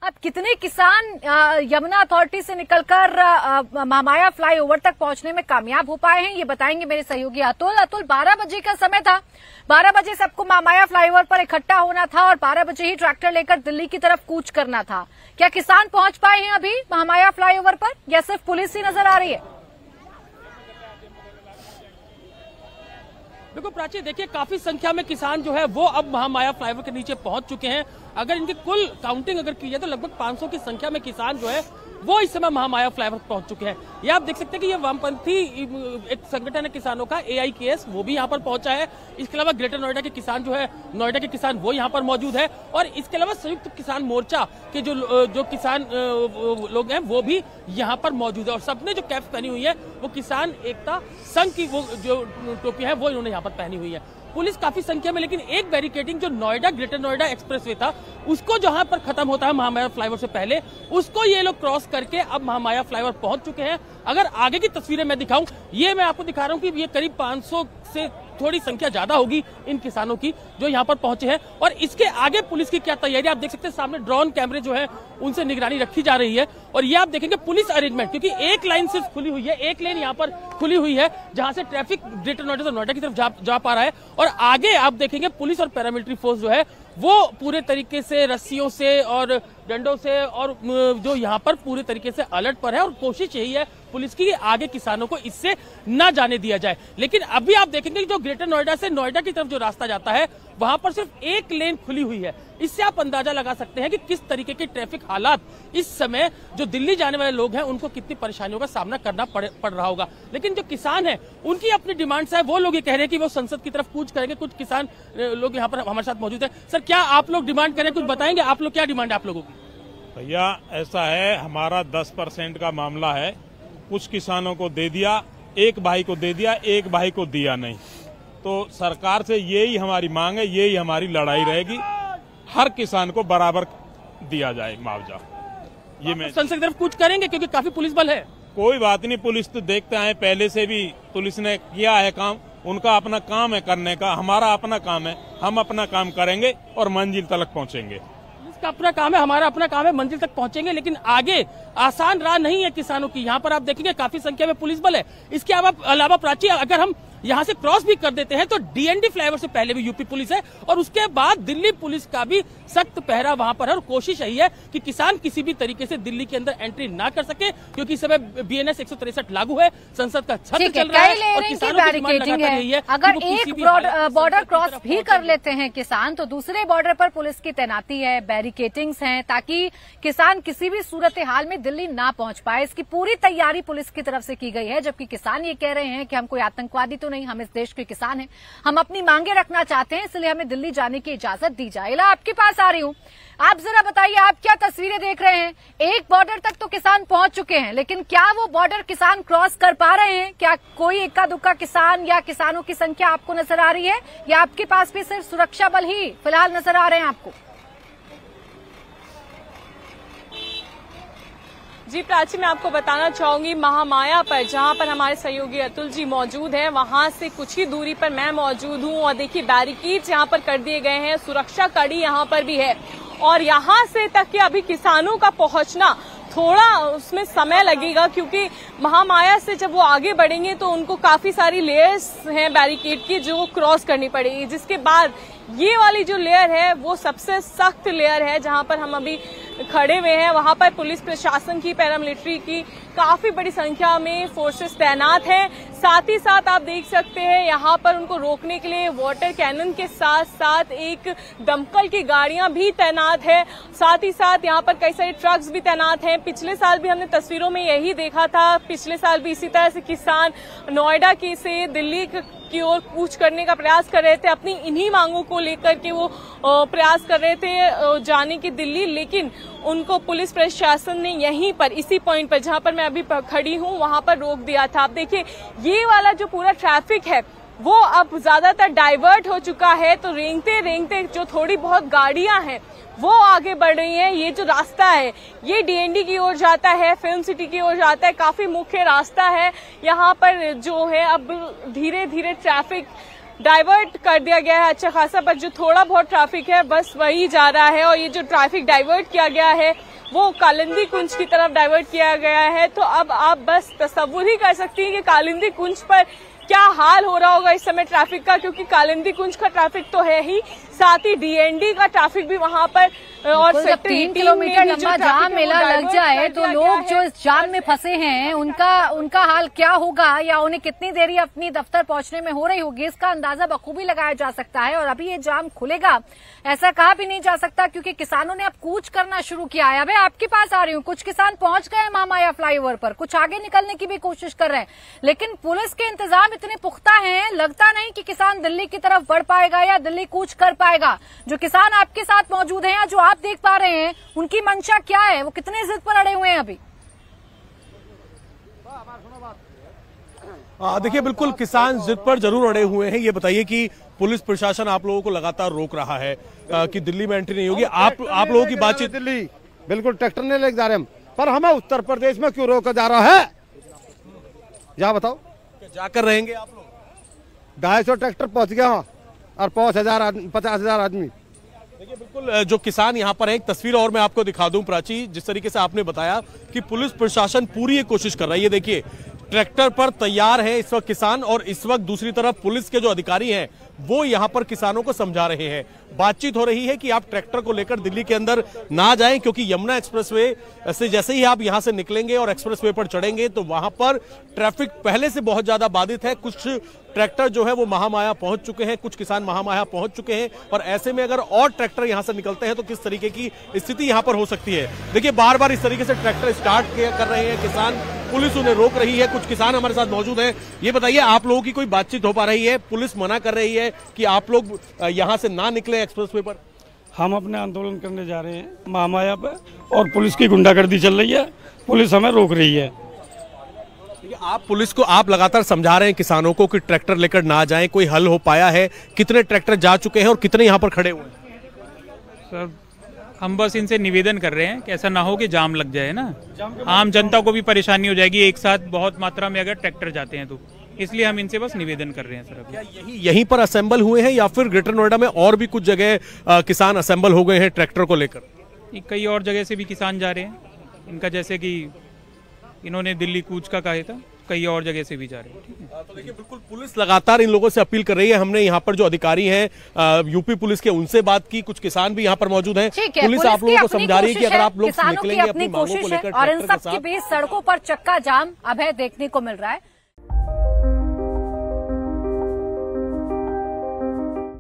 अब कितने किसान यमुना अथॉरिटी से निकलकर महामाया फ्लाईओवर तक पहुंचने में कामयाब हो पाए हैं, ये बताएंगे मेरे सहयोगी अतुल। 12 बजे का समय था, 12 बजे सबको महामाया फ्लाईओवर पर इकट्ठा होना था और 12 बजे ही ट्रैक्टर लेकर दिल्ली की तरफ कूच करना था। क्या किसान पहुंच पाए हैं अभी महामाया फ्लाईओवर पर, या सिर्फ पुलिस ही नजर आ रही है? देखो प्राची, देखिए काफी संख्या में किसान जो है वो अब महामाया फ्लाईओवर के नीचे पहुंच चुके हैं। अगर इनकी कुल काउंटिंग अगर की जाए तो लगभग 500 की संख्या में किसान जो है वो इस समय महामाया फ्लाईओवर पहुंच चुके हैं। ये आप देख सकते हैं कि ये वामपंथी एक संगठन है किसानों का, AIKS, वो भी यहाँ पर पहुंचा है। इसके अलावा ग्रेटर नोएडा के किसान जो है, नोएडा के किसान वो यहाँ पर मौजूद है, और इसके अलावा संयुक्त किसान मोर्चा के जो किसान लोग हैं वो भी यहाँ पर मौजूद है। और सबने जो कैप पहनी हुई है वो किसान एकता संघ की वो जो टोपी है वो इन्होंने यहाँ पर पहनी हुई है। पुलिस काफी संख्या में, लेकिन एक बैरिकेडिंग जो नोएडा ग्रेटर नोएडा एक्सप्रेसवे था उसको जहां पर खत्म होता है महामाया फ्लाईओवर से पहले, उसको ये लोग क्रॉस करके अब महामाया फ्लाईओवर पहुंच चुके हैं। अगर आगे की तस्वीरें मैं दिखाऊं, ये मैं आपको दिखा रहा हूं कि ये करीब 500 से थोड़ी संख्या ज्यादा होगी इन किसानों की जो यहाँ पर पहुंचे हैं। और इसके आगे पुलिस की क्या तैयारी आप देख सकते हैं, सामने ड्रोन कैमरे जो है उनसे निगरानी रखी जा रही है। और ये आप देखेंगे पुलिस अरेंजमेंट, क्योंकि एक लाइन सिर्फ खुली हुई है, एक लेन यहाँ पर खुली हुई है जहां से ट्रैफिक ग्रेटर नोएडा से नोएडा की तरफ जा पा रहा है। और आगे आप देखेंगे पुलिस और पैरामिलिट्री फोर्स जो है वो पूरे तरीके से रस्सियों से और डंडों से और जो यहाँ पर पूरे तरीके से अलर्ट पर है। और कोशिश यही है पुलिस की आगे किसानों को इससे न जाने दिया जाए। लेकिन अभी आप देखेंगे जो ग्रेटर नोएडा से नोएडा की तरफ जो रास्ता जाता है वहां पर सिर्फ एक लेन खुली हुई है। इससे आप अंदाजा लगा सकते हैं कि किस तरीके के ट्रैफिक हालात इस समय जो दिल्ली जाने वाले लोग हैं उनको कितनी परेशानियों का सामना करना पड़ रहा होगा। लेकिन जो किसान हैं उनकी अपनी डिमांड्स है, वो लोग ये कह रहे हैं कि वो संसद की तरफ कूच करेंगे। कुछ किसान लोग यहाँ पर हमारे साथ मौजूद है। सर, क्या आप लोग डिमांड करें, कुछ बताएंगे आप लोग, क्या डिमांड है आप लोगों की? भैया ऐसा है, हमारा 10% का मामला है। कुछ किसानों को दे दिया, एक भाई को दे दिया, एक भाई को दिया नहीं। तो सरकार से यही हमारी मांग है, यही हमारी लड़ाई रहेगी, हर किसान को बराबर दिया जाए मुआवजा। ये मैं संसद की तरफ कूच करेंगे क्योंकि काफी पुलिस बल है। कोई बात नहीं, पुलिस तो देखते आए पहले से भी, पुलिस ने किया है काम, उनका अपना काम है करने का, हमारा अपना काम है, हम अपना काम करेंगे और मंजिल तक पहुंचेंगे। का अपना काम है, हमारा अपना काम है, मंजिल तक पहुंचेंगे। लेकिन आगे आसान राह नहीं है किसानों की। यहाँ पर आप देखेंगे काफी संख्या में पुलिस बल है। इसके अलावा प्राची, अगर हम यहाँ से क्रॉस भी कर देते हैं तो DND फ्लाईओवर से पहले भी यूपी पुलिस है और उसके बाद दिल्ली पुलिस का भी सख्त पहरा वहां पर है। और कोशिश यही है कि किसान किसी भी तरीके से दिल्ली के अंदर एंट्री ना कर सके, क्योंकि इस समय BNS 163 लागू है, संसद का सत्र चल रहा है और किसानों की डिमांड लगातार यही है। अगर एक बॉर्डर क्रॉस भी कर लेते हैं किसान तो दूसरे बॉर्डर पर पुलिस की तैनाती है, बैरिकेडिंग्स हैं, ताकि किसान किसी भी सूरत हाल में दिल्ली ना पहुंच पाए। इसकी पूरी तैयारी पुलिस की तरफ से की गई है। जबकि किसान ये कह रहे हैं कि हम कोई आतंकवादी तो नहीं, हम इस देश के किसान हैं, हम अपनी मांगे रखना चाहते हैं, इसलिए हमें दिल्ली जाने की इजाजत दी जाए। आपके पास आ रही हूं, आप जरा बताइए आप क्या तस्वीरें देख रहे हैं। एक बॉर्डर तक तो किसान पहुंच चुके हैं, लेकिन क्या वो बॉर्डर किसान क्रॉस कर पा रहे हैं? क्या कोई इक्का दुक्का किसान या किसानों की संख्या आपको नजर आ रही है, या आपके पास भी सिर्फ सुरक्षा बल ही फिलहाल नजर आ रहे हैं आपको? जी प्राची, मैं आपको बताना चाहूंगी महामाया पर, जहां पर हमारे सहयोगी अतुल जी मौजूद हैं, वहां से कुछ ही दूरी पर मैं मौजूद हूं। और देखिए बैरिकेड यहां पर कर दिए गए हैं, सुरक्षा कड़ी यहां पर भी है। और यहां से तक कि अभी किसानों का पहुंचना थोड़ा उसमें समय लगेगा, क्योंकि महामाया से जब वो आगे बढ़ेंगे तो उनको काफी सारी लेयर्स हैं बैरिकेड की जो क्रॉस करनी पड़ेगी। जिसके बाद ये वाली जो लेयर है वो सबसे सख्त लेयर है, जहां पर हम अभी खड़े हुए हैं। वहां पर पुलिस प्रशासन की, पैरामिलिट्री की काफी बड़ी संख्या में फोर्सेस तैनात हैं। साथ ही साथ आप देख सकते हैं यहाँ पर उनको रोकने के लिए वाटर कैनन के साथ साथ एक दमकल की गाड़ियां भी तैनात है। साथ ही साथ यहाँ पर कई सारे ट्रक्स भी तैनात हैं। पिछले साल भी हमने तस्वीरों में यही देखा था, पिछले साल भी इसी तरह से किसान नोएडा की से दिल्ली की ओर कूच करने का प्रयास कर रहे थे, अपनी इन्हीं मांगों को लेकर के वो प्रयास कर रहे थे जाने की दिल्ली। लेकिन उनको पुलिस प्रशासन ने यहीं पर, इसी पॉइंट पर जहां पर मैं अभी खड़ी हूं, वहां पर रोक दिया था। आप देखिए ये वाला जो पूरा ट्रैफिक है वो अब ज्यादातर डाइवर्ट हो चुका है। तो रेंगते रेंगते जो थोड़ी बहुत गाड़ियां हैं वो आगे बढ़ रही हैं। ये जो रास्ता है ये DND की ओर जाता है, फिल्म सिटी की ओर जाता है, काफी मुख्य रास्ता है। यहाँ पर जो है अब धीरे धीरे ट्रैफिक डाइवर्ट कर दिया गया है अच्छा खासा, पर जो थोड़ा बहुत ट्रैफिक है बस वही जा रहा है। और ये जो ट्रैफिक डाइवर्ट किया गया है वो कालिंदी कुंज की तरफ डाइवर्ट किया गया है। तो अब आप बस तसव्वुर ही कर सकती हैं कि कालिंदी कुंज पर क्या हाल हो रहा होगा इस समय ट्रैफिक का, क्योंकि कालिंदी कुंज का ट्रैफिक तो है ही, साथ ही डीएनडी का ट्रैफिक भी वहां पर, और जब 3 किलोमीटर लंबा जाम मेला लग जाए तो लोग जो इस जाम में फंसे हैं उनका हाल क्या होगा, या उन्हें कितनी देरी अपनी दफ्तर पहुंचने में हो रही होगी, इसका अंदाजा बखूबी लगाया जा सकता है। और अभी ये जाम खुलेगा ऐसा कहा भी नहीं जा सकता, क्योंकि किसानों ने अब कूच करना शुरू किया है। अब आपके पास आ रही हूँ, कुछ किसान पहुंच गए महामाया फ्लाईओवर पर, कुछ आगे निकलने की भी कोशिश कर रहे हैं, लेकिन पुलिस के इंतजाम इतने पुख्ता हैं, लगता नहीं कि किसान दिल्ली की तरफ बढ़ पाएगा या दिल्ली कूच कर पाएगा। जो किसान आपके साथ मौजूद हैं या जो आप देख पा रहे हैं, उनकी मंशा क्या है, वो कितने जिद पर अड़े हुए हैं अभी? देखिए, बिल्कुल किसान जिद पर जरूर अड़े हुए हैं। ये बताइए कि पुलिस प्रशासन आप लोगों को लगातार रोक रहा है कि दिल्ली में एंट्री नहीं होगी। आप लोगों की बातचीत, दिल्ली बिल्कुल ट्रैक्टर नहीं लेके जा रहे हम, पर हमें उत्तर प्रदेश में क्यों रोका जा रहा है, या बताओ। जाकर रहेंगे आप लोग? 250 ट्रैक्टर पहुंच गया और 50,000 आदमी। देखिए, बिल्कुल जो किसान यहाँ पर है, एक तस्वीर और मैं आपको दिखा दूं प्राची, जिस तरीके से आपने बताया कि पुलिस प्रशासन पूरी ये कोशिश कर रहा है। ये देखिए, ट्रैक्टर पर तैयार है इस वक्त किसान, और इस वक्त दूसरी तरफ पुलिस के जो अधिकारी हैं वो यहाँ पर किसानों को समझा रहे हैं। बातचीत हो रही है कि आप ट्रैक्टर को लेकर दिल्ली के अंदर ना जाएं, क्योंकि यमुना एक्सप्रेसवे से जैसे ही आप यहां से निकलेंगे और एक्सप्रेसवे पर चढ़ेंगे तो वहां पर ट्रैफिक पहले से बहुत ज्यादा बाधित है। कुछ ट्रैक्टर जो है वो महामाया पहुंच चुके हैं, कुछ किसान महामाया पहुंच चुके हैं, और ऐसे में अगर और ट्रैक्टर यहां से निकलते हैं तो किस तरीके की स्थिति यहां पर हो सकती है। देखिए, बार बार इस तरीके से ट्रैक्टर स्टार्ट कर रहे हैं किसान, पुलिस उन्हें रोक रही है। कुछ किसान हमारे साथ मौजूद हैं। ये बताइए, आप लोगों की कोई बातचीत हो पा रही है? पुलिस मना कर रही है कि आप लोग यहां से ना निकले एक्सप्रेसवे पर। हम अपने आंदोलन करने जा रहे हैं महामाया पे, और पुलिस की गुंडागर्दी चल रही है, पुलिस हमें रोक रही है। आप पुलिस को आप लगातार समझा रहे हैं किसानों को कि ट्रैक्टर लेकर ना जाएं, कोई हल हो पाया है? कितने ट्रैक्टर जा चुके हैं और कितने यहाँ पर खड़े हुए हैं? सर, हम बस इनसे निवेदन कर रहे हैं कि ऐसा ना हो कि जाम लग जाए ना, आम जनता को भी परेशानी हो जाएगी एक साथ बहुत मात्रा में अगर ट्रैक्टर जाते हैं तो, इसलिए हम इनसे बस निवेदन कर रहे हैं सर। क्या यहीं पर असेंबल हुए हैं या फिर ग्रेटर नोएडा में और भी कुछ जगह किसान असेंबल हो गए हैं ट्रैक्टर को लेकर? कई और जगह से भी किसान जा रहे हैं इनका, जैसे कि इन्होंने दिल्ली कूच का कहा था, कई और जगह से भी जा रहे हैं। ठीक है, तो देखिए, बिल्कुल पुलिस लगातार इन लोगों से अपील कर रही है। हमने यहाँ पर जो अधिकारी हैं यूपी पुलिस के, उनसे बात की। कुछ किसान भी यहाँ पर मौजूद हैं। पुलिस आप लोगों को समझा रही है कि अगर आप लोग निकलेंगे अपनी मांगों को लेकर, और इन सब के बीच सड़कों पर चक्का जाम अब है देखने को मिल रहा है।